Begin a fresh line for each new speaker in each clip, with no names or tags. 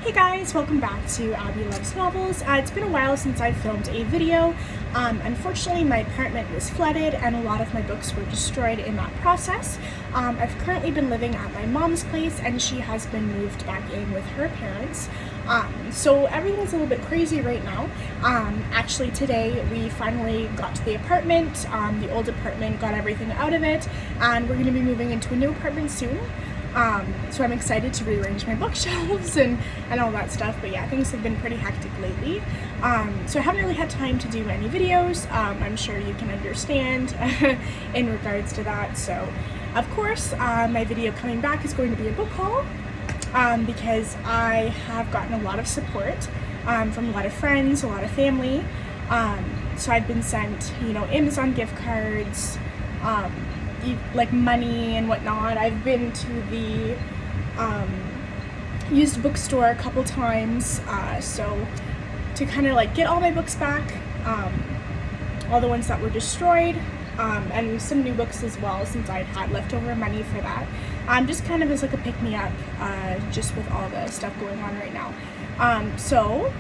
Hey guys, welcome back to Abby Loves Novels. It's been a while since I filmed a video. Unfortunately, my apartment was flooded and a lot of my books were destroyed in that process. I've currently been living at my mom's place and she has been moved back in with her parents. So everything's a little bit crazy right now. Actually today we finally got to the apartment. The old apartment got everything out of it and we're going to be moving into a new apartment soon. So I'm excited to rearrange my bookshelves and all that stuff, but yeah, things have been pretty hectic lately. So I haven't really had time to do any videos. I'm sure you can understand in regards to that. So of course, my video coming back is going to be a book haul because I have gotten a lot of support from a lot of friends, a lot of family. So I've been sent, Amazon gift cards, like money and whatnot. I've been to the used bookstore a couple times, so to kind of like get all my books back, all the ones that were destroyed, and some new books as well since I'd had leftover money for that. Just kind of as like a pick-me-up, just with all the stuff going on right now. So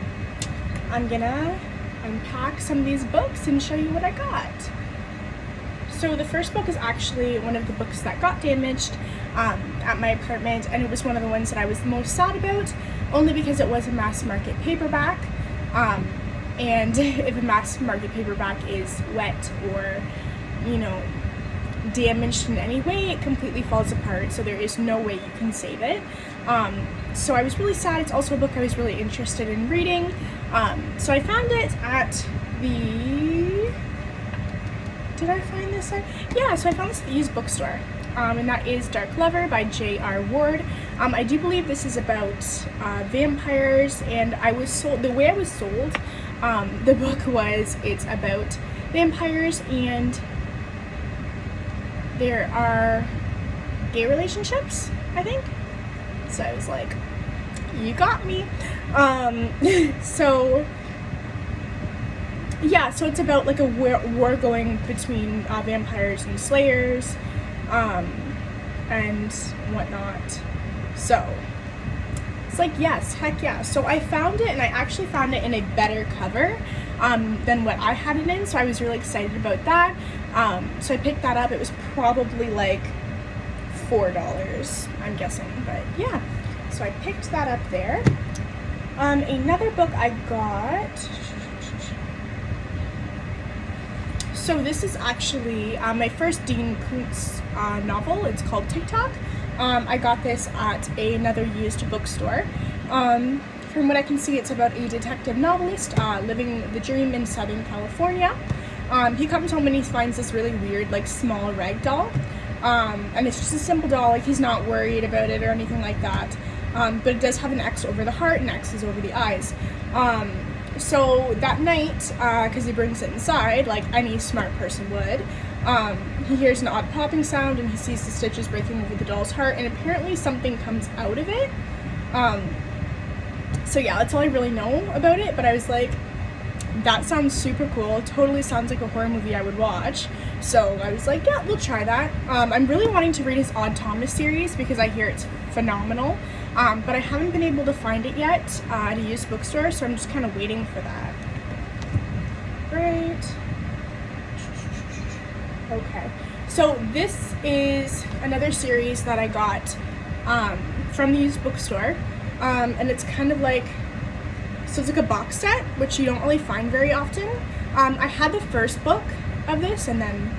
I'm gonna unpack some of these books and show you what I got. So the first book is actually one of the books that got damaged at my apartment, and it was one of the ones that I was the most sad about, only because it was a mass market paperback, and if a mass market paperback is wet or, damaged in any way, it completely falls apart, so there is no way you can save it. So I was really sad. It's also a book I was really interested in reading. So I found it at the... Did I find this at? Yeah, so I found this at the used bookstore, and that is Dark Lover by J.R. Ward. I do believe this is about vampires, and the way I was sold the book was it's about vampires and there are gay relationships, I think. So I was like, you got me. Yeah, so it's about like a war going between vampires and slayers, and whatnot. So it's like, yes, heck yeah. So I found it, and I actually found it in a better cover than what I had it in, so I was really excited about that. So I picked that up. It was probably like $4, I'm guessing, but yeah. So I picked that up there. Another book I got... So this is actually my first Dean Koontz novel. It's called TikTok. I got this at another used bookstore. From what I can see, it's about a detective novelist living the dream in Southern California. He comes home and he finds this really weird, like, small rag doll. And it's just a simple doll, like, he's not worried about it or anything like that. But it does have an X over the heart and X's over the eyes. So that night, because he brings it inside, like any smart person would, he hears an odd popping sound and he sees the stitches breaking over the doll's heart, and apparently something comes out of it. So yeah, that's all I really know about it, but I was like, that sounds super cool. Totally sounds like a horror movie I would watch. So I was like, yeah, we'll try that. I'm really wanting to read his Odd Thomas series because I hear it's phenomenal. But I haven't been able to find it yet at a used bookstore, so I'm just kind of waiting for that. Right. Okay. So this is another series that I got from the used bookstore, and it's kind of like, so it's like a box set, which you don't really find very often. I had the first book of this, and then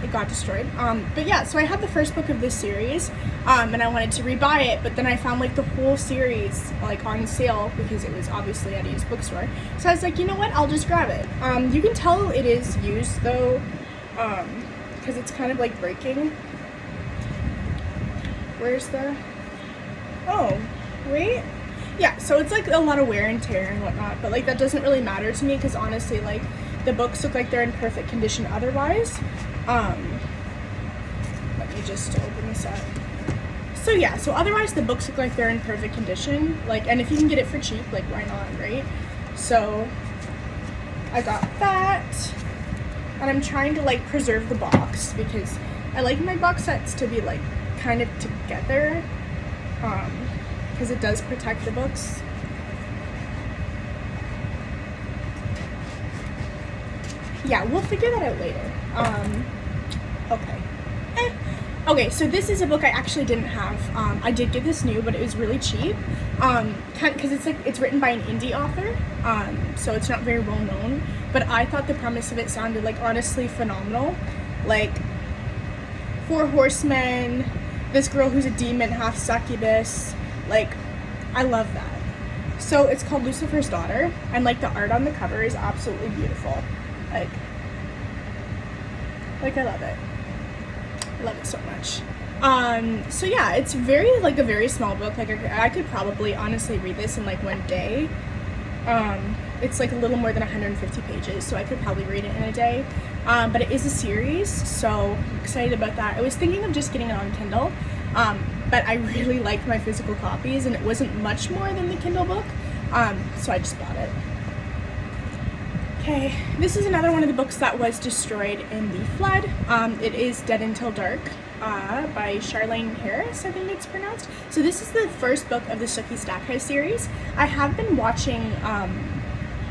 it got destroyed. But yeah, so I had the first book of this series, and I wanted to rebuy it, but then I found like the whole series like on sale because it was obviously at a used bookstore. So I was like, you know what, I'll just grab it. You can tell it is used though, because it's kind of like breaking. Where's the... Oh, wait. Yeah, so it's like a lot of wear and tear and whatnot, but like that doesn't really matter to me because honestly, like, the books look like they're in perfect condition otherwise. Let me just open this up. So yeah, so otherwise the books look like they're in perfect condition, like, and if you can get it for cheap, like, why not, right? So I got that, and I'm trying to like preserve the box because I like my box sets to be like kind of together. because it does protect the books. Yeah, we'll figure that out later. Okay. Okay, so this is a book I actually didn't have. I did get this new, but it was really cheap. Because it's written by an indie author, so it's not very well known. But I thought the premise of it sounded like honestly phenomenal. Like 4 horsemen, this girl who's a demon, half succubus. Like, I love that. So it's called Lucifer's Daughter, and like the art on the cover is absolutely beautiful. Like I love it. I love it so much. So yeah, it's a very small book. Like I could probably honestly read this in like one day. It's like a little more than 150 pages, so I could probably read it in a day. But it is a series, so I'm excited about that. I was thinking of just getting it on Kindle, but I really liked my physical copies, and it wasn't much more than the Kindle book, so I just bought it. Okay, this is another one of the books that was destroyed in the flood. It is Dead Until Dark by Charlaine Harris, I think it's pronounced. So this is the first book of the Sookie Stackhouse series. I have been watching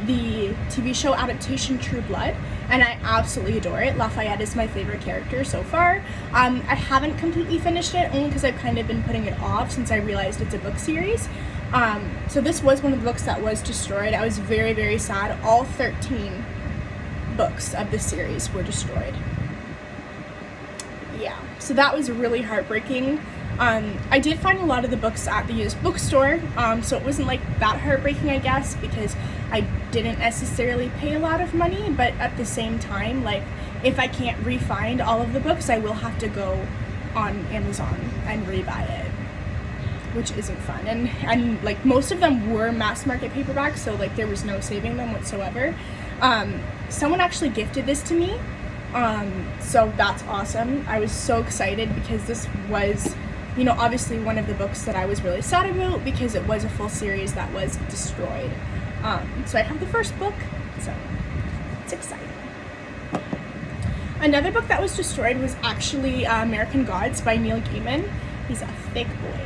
the TV show adaptation True Blood, and I absolutely adore it. Lafayette is my favorite character so far. I haven't completely finished it, only because I've kind of been putting it off since I realized it's a book series. So this was one of the books that was destroyed. I was very, very sad. All 13 books of this series were destroyed. Yeah, so that was really heartbreaking. I did find a lot of the books at the used bookstore, so it wasn't like that heartbreaking, I guess, because I didn't necessarily pay a lot of money, but at the same time, like, if I can't re-find all of the books, I will have to go on Amazon and re-buy it, which isn't fun. And like, most of them were mass market paperbacks, so like there was no saving them whatsoever. Someone actually gifted this to me, so that's awesome. I was so excited because this was, you know, obviously one of the books that I was really sad about because it was a full series that was destroyed. So I have the first book, so it's exciting. Another book that was destroyed was actually American Gods by Neil Gaiman. He's a thick boy.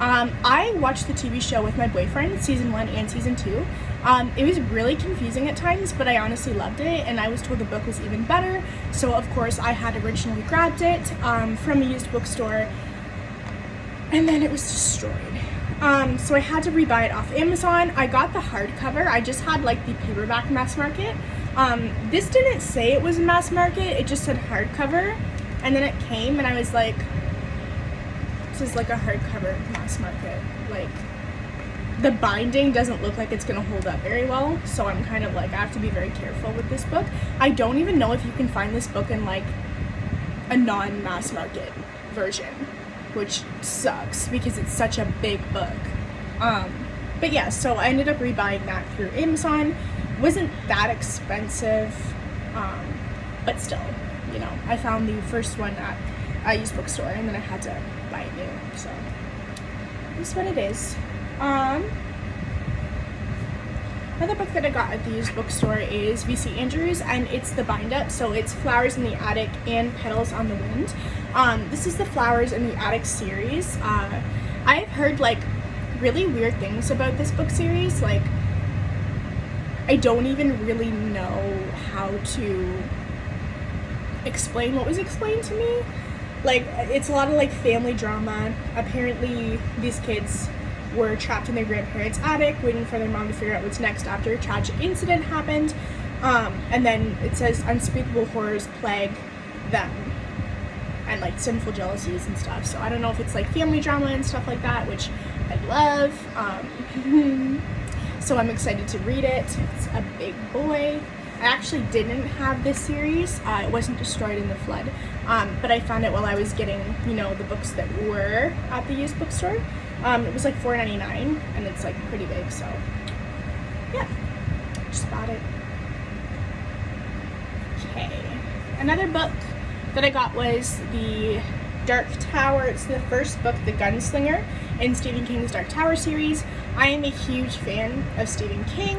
I watched the TV show with my boyfriend, season 1 and season 2. It was really confusing at times, but I honestly loved it, and I was told the book was even better, so of course I had originally grabbed it from a used bookstore, and then it was destroyed. So I had to re-buy it off Amazon. I got the hardcover. I just had like the paperback mass market. This didn't say it was a mass market, it just said hardcover, and then it came and I was like, this is like a hardcover mass market. Like, the binding doesn't look like it's gonna hold up very well, so I'm kind of like, I have to be very careful with this book. I don't even know if you can find this book in like a non-mass market version, which sucks because it's such a big book. But yeah, so I ended up rebuying that through Amazon. It wasn't that expensive, but still, you know, I found the first one at a used bookstore and then I had to buy it new, so that's what it is. Another book that I got at the used bookstore is V.C. Andrews, and it's the bind-up, so it's Flowers in the Attic and Petals on the Wind. This is the Flowers in the Attic series. I've heard like really weird things about this book series. Like, I don't even really know how to explain what was explained to me. Like, it's a lot of like family drama. Apparently these kids were trapped in their grandparents' attic waiting for their mom to figure out what's next after a tragic incident happened, and then it says unspeakable horrors plague them and like sinful jealousies and stuff. So I don't know if it's like family drama and stuff like that, which I love. So I'm excited to read it. It's a big boy. I actually didn't have this series. It wasn't destroyed in the flood, but I found it while I was getting, you know, the books that were at the used bookstore. It was like $4.99, and it's like pretty big, so yeah, just bought it. Okay, another book that I got was The Dark Tower. It's the first book, The Gunslinger, in Stephen King's Dark Tower series. I am a huge fan of Stephen King,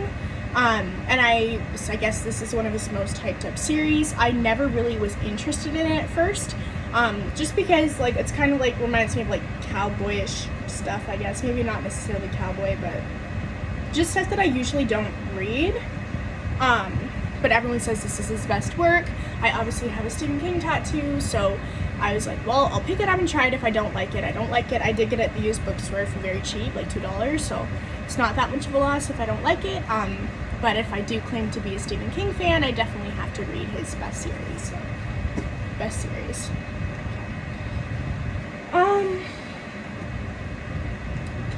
and I guess this is one of his most hyped up series. I never really was interested in it at first, just because like it's kind of like reminds me of like cowboyish stuff, I guess. Maybe not necessarily cowboy, but just stuff that I usually don't read. But everyone says this is his best work. I obviously have a Stephen King tattoo, so I was like, well, I'll pick it up and try it. If I don't like it, I don't like it. I did get it at the used bookstore for very cheap, like $2, so it's not that much of a loss if I don't like it. But if I do claim to be a Stephen King fan, I definitely have to read his best series. So, best series.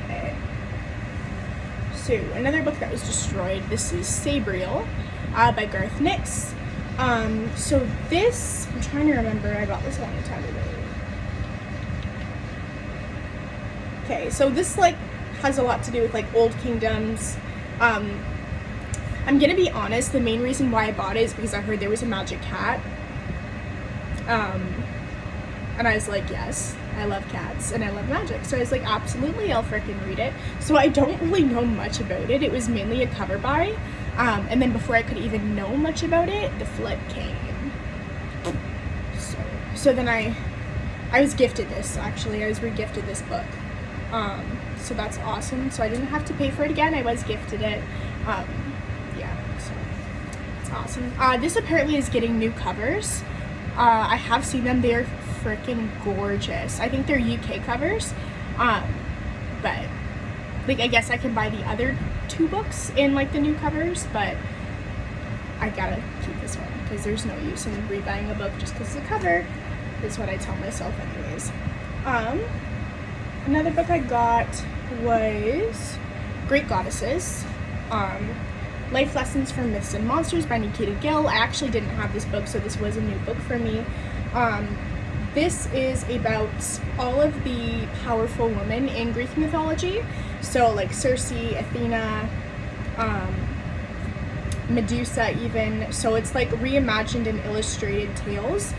Okay. So, another book that was destroyed. This is Sabriel by Garth Nix. So this, I'm trying to remember, I got this a long time ago. Okay, so this, like, has a lot to do with, like, Old Kingdoms. I'm gonna be honest, the main reason why I bought it is because I heard there was a magic cat. And I was like, yes, I love cats and I love magic. So I was like, absolutely, I'll frickin' read it. So I don't really know much about it. It was mainly a cover buy. And then before I could even know much about it, the flood came. So then I was gifted this, actually. I was re-gifted this book. So that's awesome. So I didn't have to pay for it again. I was gifted it. Yeah, so it's awesome. This apparently is getting new covers. I have seen them. They're freaking gorgeous. I think they're UK covers. But like, I guess I can buy the other 2 books in like the new covers, but I gotta keep this one because there's no use in rebuying a book just because of the cover, is what I tell myself anyways. Another book I got was Great Goddesses, Life Lessons from Myths and Monsters by Nikita Gill. I actually didn't have this book, so this was a new book for me. This is about all of the powerful women in Greek mythology. So like Circe, Athena, Medusa even. So it's like reimagined and illustrated tales.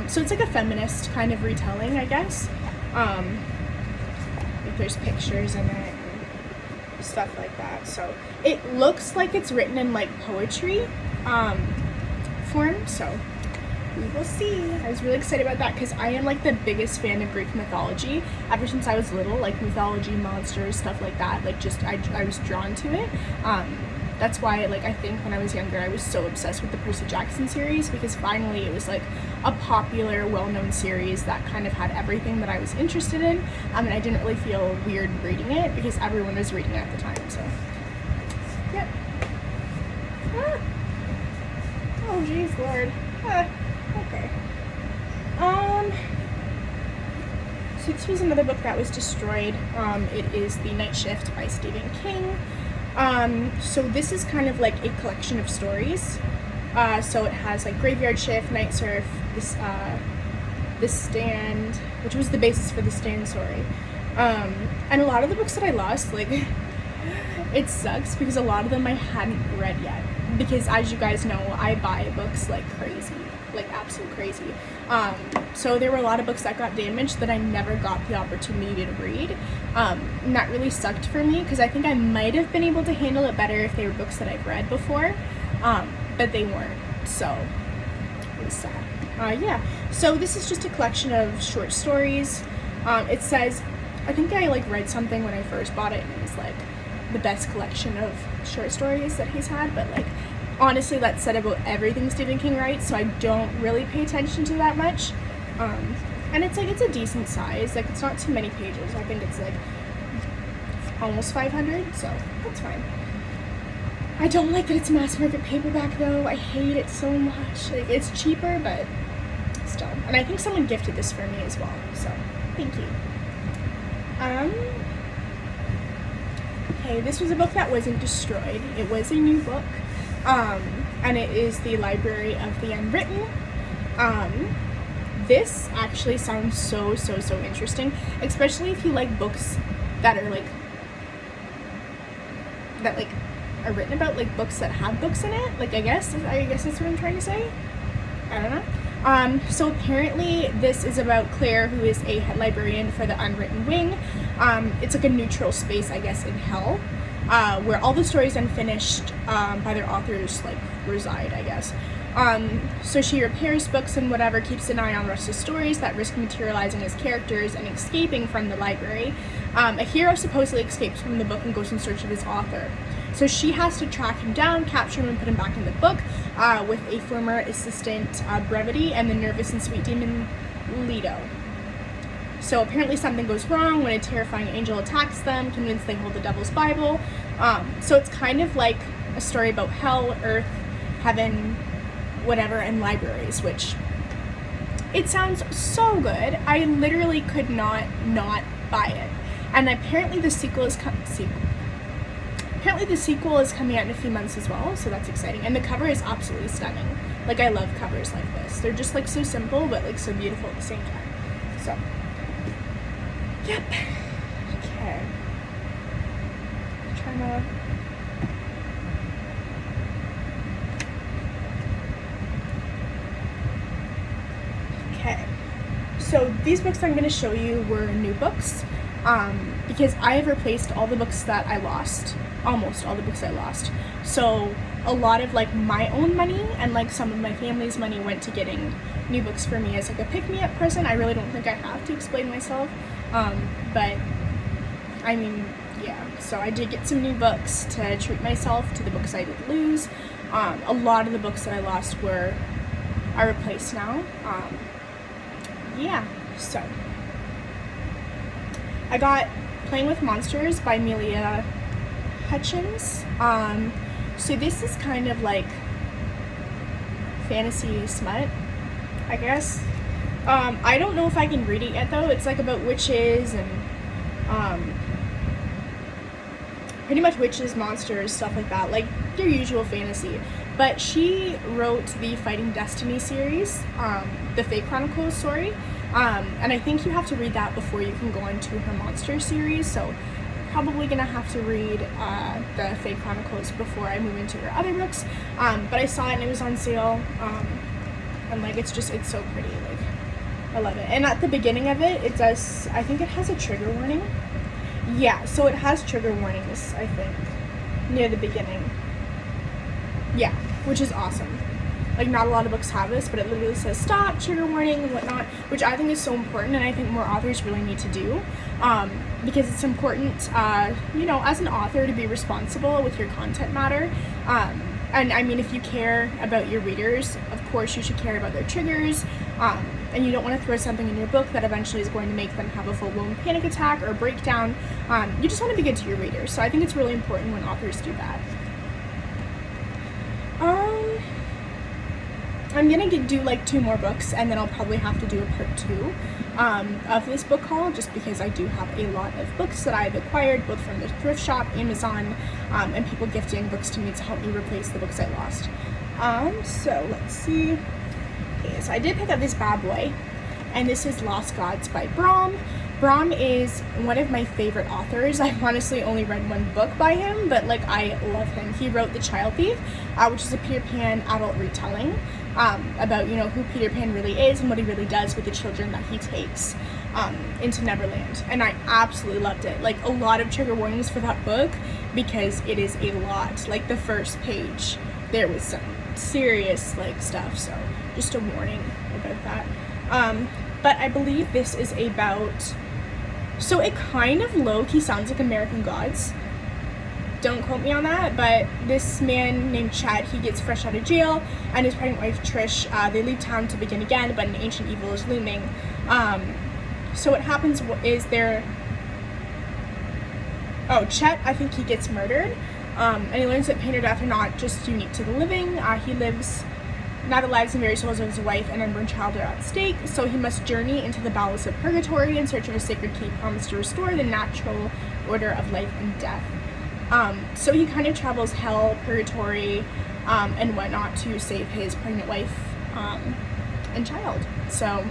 So it's like a feminist kind of retelling, I guess. Like there's pictures in it and stuff like that. So it looks like it's written in like poetry form, so we will see. I was really excited about that because I am like the biggest fan of Greek mythology ever since I was little, like mythology, monsters, stuff like that. Like just I was drawn to it. That's why, like, I think when I was younger I was so obsessed with the Percy Jackson series, because finally it was like a popular, well-known series that kind of had everything that I was interested in, and I didn't really feel weird reading it because everyone was reading it at the time. So yep. Oh jeez Lord. Okay. So this was another book that was destroyed. It is The Night Shift by Stephen King. So this is kind of like a collection of stories. So it has like Graveyard Shift, Night Surf, The Stand, which was the basis for The Stand story. And a lot of the books that I lost, like, it sucks because a lot of them I hadn't read yet. Because as you guys know, I buy books like crazy, like absolute crazy. So there were a lot of books that got damaged that I never got the opportunity to read. And that really sucked for me because I think I might have been able to handle it better if they were books that I've read before. But they weren't, so it was sad. Yeah, so this is just a collection of short stories. It says, I think I like read something when I first bought it and it was like the best collection of short stories that he's had, but like honestly that's said about everything Stephen King writes, so I don't really pay attention to that much. And it's like, it's a decent size, like it's not too many pages. I think it's like almost 500, so that's fine. I don't like that it's mass market paperback though. I hate it so much. Like, it's cheaper, but still. And I think someone gifted this for me as well, so thank you. Okay, this was a book that wasn't destroyed. It was a new book, and it is The Library of the Unwritten. This actually sounds so interesting, especially if you like books that are like, are written about, like books that have books in it. Like, I guess that's what I'm trying to say. I don't know. So apparently this is about Claire, who is a head librarian for the Unwritten Wing. It's like a neutral space, I guess, in hell, where all the stories unfinished by their authors like reside, I guess. So she repairs books and whatever, keeps an eye on Russ's stories that risk materializing as characters and escaping from the library. A hero supposedly escapes from the book and goes in search of his author. So she has to track him down, capture him, and put him back in the book with a former assistant, Brevity, and the nervous and sweet demon, Leto. So apparently something goes wrong when a terrifying angel attacks them, convinced they hold the Devil's Bible. So it's kind of like a story about hell, earth, heaven, whatever, and libraries, which it sounds so good. I literally could not buy it. And apparently the sequel is coming out in a few months as well, so that's exciting. And the cover is absolutely stunning. Like, I love covers like this. They're just like so simple, but like so beautiful at the same time. So, yep. Okay. Trying to. Okay. So these books I'm going to show you were new books, because I have replaced all the books that I lost. Almost all the books I lost. So a lot of like my own money and like some of my family's money went to getting new books for me as like a pick-me-up present. I really don't think I have to explain myself, but I mean, yeah. So I did get some new books to treat myself to the books I did lose. A lot of the books that I lost are replaced now. Yeah, so I got Playing with Monsters by Amelia Hutchins. So this is kind of like fantasy smut, I guess. I don't know if I can read it yet though. It's like about witches and pretty much witches, monsters, stuff like that, like your usual fantasy. But she wrote the Fighting Destiny series, the Fae Chronicles story, and I think you have to read that before you can go into her monster series, so probably gonna have to read the Fae Chronicles before I move into her other books. But I saw it and it was on sale, and like it's so pretty, like I love it. And at the beginning of it, it does, I think it has a trigger warning. Yeah, so it has trigger warnings, I think, near the beginning. Yeah, which is awesome. Like, not a lot of books have this, but it literally says stop, trigger warning, and whatnot, which I think is so important, and I think more authors really need to do, because it's important, you know, as an author, to be responsible with your content matter. And I mean, if you care about your readers, of course you should care about their triggers, and you don't want to throw something in your book that eventually is going to make them have a full-blown panic attack or breakdown. You just want to be good to your readers, so I think it's really important when authors do that. I'm gonna do like 2 more books, and then I'll probably have to do a part 2 of this book haul, just because I do have a lot of books that I've acquired both from the thrift shop, Amazon, and people gifting books to me to help me replace the books I lost. So let's see. Okay, so I did pick up this bad boy, and this is Lost Gods by Brom. Brom is one of my favorite authors. I've honestly only read 1 book by him, but like I love him. He wrote The Child Thief, which is a Peter Pan adult retelling about, you know, who Peter Pan really is and what he really does with the children that he takes into Neverland. And I absolutely loved it. Like, a lot of trigger warnings for that book because it is a lot. Like, the first page, there was some serious like stuff, so just a warning about that. But I believe this is about, so it kind of low-key sounds like American Gods. Don't quote me on that, but this man named Chet, he gets fresh out of jail, and his pregnant wife Trish, they leave town to begin again, but an ancient evil is looming. So what happens is Chet, I think he gets murdered, and he learns that pain or death are not just unique to the living. Now the lives and very souls of his wife and unborn child are at stake, so he must journey into the bowels of purgatory in search of a sacred key promised to restore the natural order of life and death. So he kind of travels hell, purgatory, and whatnot to save his pregnant wife and child. So,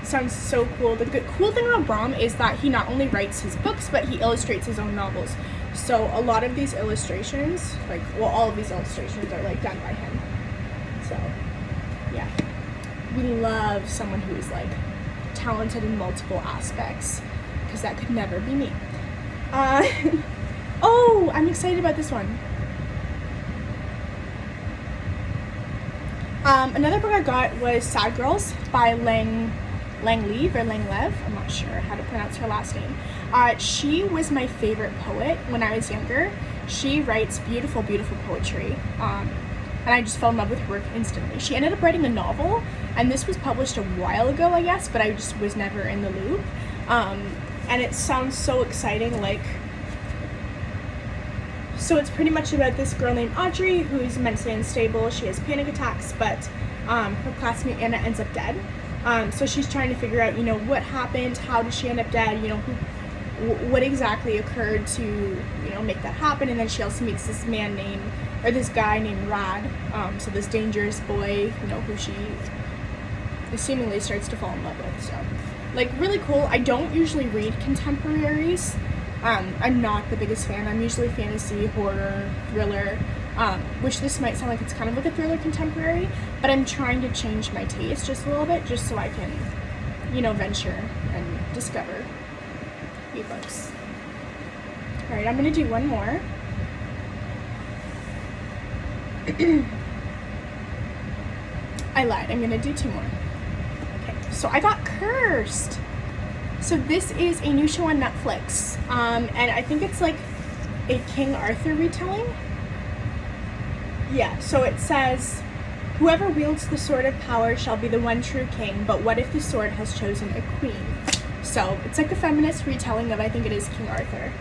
sounds so cool. The cool thing about Brom is that he not only writes his books, but he illustrates his own novels. So a lot of these illustrations, all of these illustrations are like done by him. So, yeah. We love someone who is like talented in multiple aspects, because that could never be me. Oh, I'm excited about this one. Another book I got was Sad Girls by Lev, I'm not sure how to pronounce her last name. She was my favorite poet when I was younger. She writes beautiful, beautiful poetry, and I just fell in love with her work instantly. She ended up writing a novel, and this was published a while ago, I guess, but I just was never in the loop. And it sounds so exciting, like, so it's pretty much about this girl named Audrey who's mentally unstable. She has panic attacks, but her classmate Anna ends up dead. So she's trying to figure out, what happened, how did she end up dead, what exactly occurred to, make that happen. And then she also meets this guy named Rad, so this dangerous boy, who she seemingly starts to fall in love with. So, like, really cool. I don't usually read contemporaries. I'm not the biggest fan. I'm usually fantasy, horror, thriller, which this might sound like it's kind of like a thriller contemporary, but I'm trying to change my taste just a little bit, just so I can, venture and discover new books. Alright, I'm going to do one more. I lied. I'm going to do two more. Okay, so I got Cursed. So this is a new show on Netflix, and I think it's like a King Arthur retelling. Yeah, so it says, whoever wields the sword of power shall be the one true king, but what if the sword has chosen a queen? So it's like a feminist retelling of, I think it is King Arthur,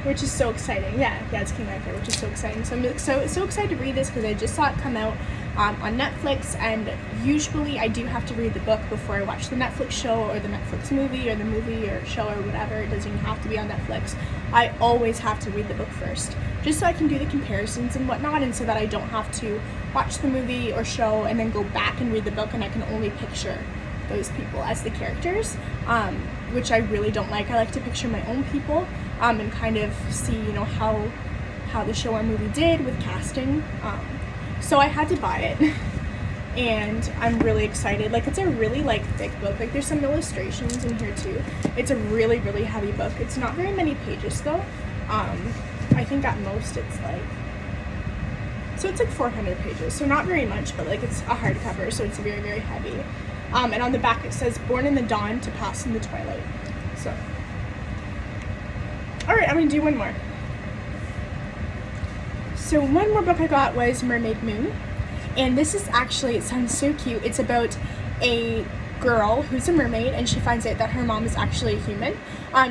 which is so exciting. Yeah, it's King Arthur, which is so exciting. So I'm so excited to read this because I just saw it come out on Netflix, and usually I do have to read the book before I watch the Netflix show or the Netflix movie or the movie or show or whatever. It doesn't even have to be on Netflix. I always have to read the book first, just so I can do the comparisons and whatnot, and so that I don't have to watch the movie or show and then go back and read the book and I can only picture those people as the characters, which I really don't like. I like to picture my own people and kind of see, how the show or movie did with casting. So I had to buy it, and I'm really excited. Like, it's a really, thick book. Like, there's some illustrations in here, too. It's a really, really heavy book. It's not very many pages, though. I think at most it's, it's 400 pages, so not very much, but, it's a hardcover, so it's very, very heavy. And on the back it says, born in the dawn to pass in the twilight. So, alright, I'm going to do one more. So one more book I got was Mermaid Moon, and this is actually, it sounds so cute. It's about a girl who's a mermaid, and she finds out that her mom is actually a human.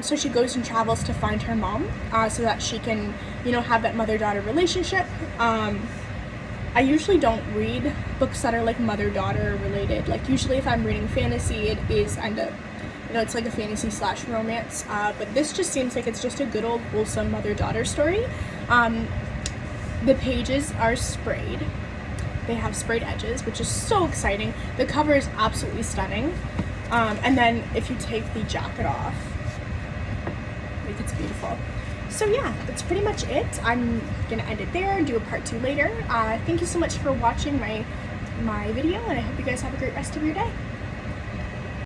So she goes and travels to find her mom, so that she can, have that mother-daughter relationship. I usually don't read books that are mother-daughter related. Usually if I'm reading fantasy, it is it's like a fantasy / romance. But this just seems like it's just a good old wholesome mother-daughter story. The pages are sprayed. They have sprayed edges, which is so exciting. The cover is absolutely stunning. And then if you take the jacket off, it's beautiful. So yeah, that's pretty much it. I'm gonna end it there and do a part 2 later. Thank you so much for watching my video, and I hope you guys have a great rest of your day.